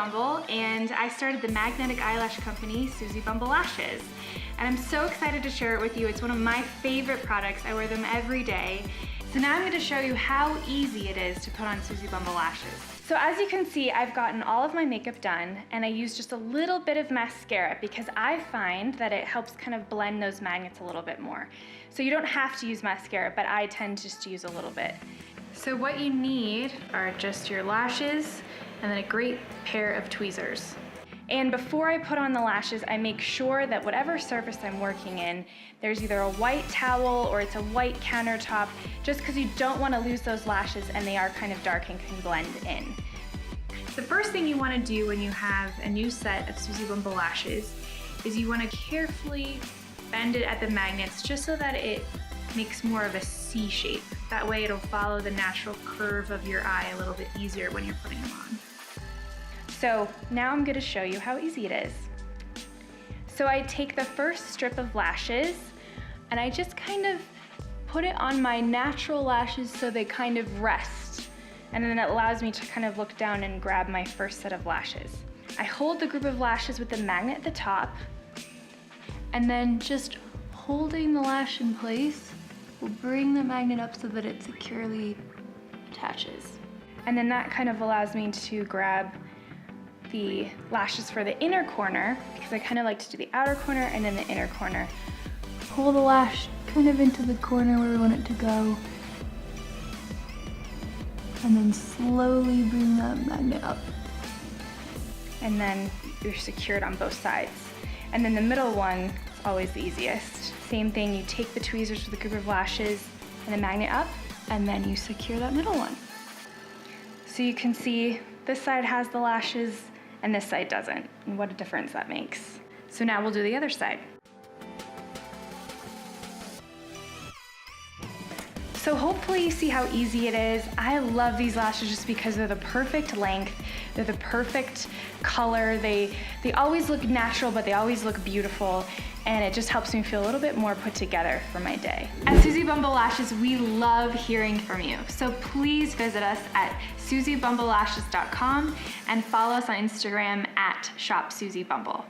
Bumble, and I started the magnetic eyelash company, Suzie Bumble Lashes. And I'm so excited to share it with you. It's one of my favorite products. I wear them every day. So now I'm going to show you how easy it is to put on Suzie Bumble lashes. So as you can see, I've gotten all of my makeup done, and I use just a little bit of mascara because I find that it helps kind of blend those magnets a little bit more. So you don't have to use mascara, but I tend just to use a little bit. So what you need are just your lashes and then a great pair of tweezers. And before I put on the lashes, I make sure that whatever surface I'm working in, there's either a white towel or it's a white countertop, just because you don't want to lose those lashes and they are kind of dark and can blend in. The first thing you want to do when you have a new set of Suzie Bumble lashes is you want to carefully bend it at the magnets just so that it makes more of a C shape. That way it'll follow the natural curve of your eye a little bit easier when you're putting them on. So now I'm going to show you how easy it is. So I take the first strip of lashes and I just kind of put it on my natural lashes so they kind of rest. And then it allows me to kind of look down and grab my first set of lashes. I hold the group of lashes with the magnet at the top, and then just holding the lash in place will bring the magnet up so that it securely attaches. And then that kind of allows me to grab the lashes for the inner corner, because I kind of like to do the outer corner and then the inner corner. Pull the lash kind of into the corner where we want it to go, and then slowly bring that magnet up. And then you're secured on both sides. And then the middle one is always the easiest. Same thing, you take the tweezers with a group of lashes and the magnet up, and then you secure that middle one. So you can see this side has the lashes and this side doesn't, and what a difference that makes. So now we'll do the other side. So hopefully you see how easy it is. I love these lashes just because they're the perfect length, they're the perfect color, they always look natural, but they always look beautiful, and it just helps me feel a little bit more put together for my day. At Suzie Bumble Lashes, we love hearing from you. So please visit us at SuzieBumbleLashes.com and follow us on Instagram at ShopSuzieBumble.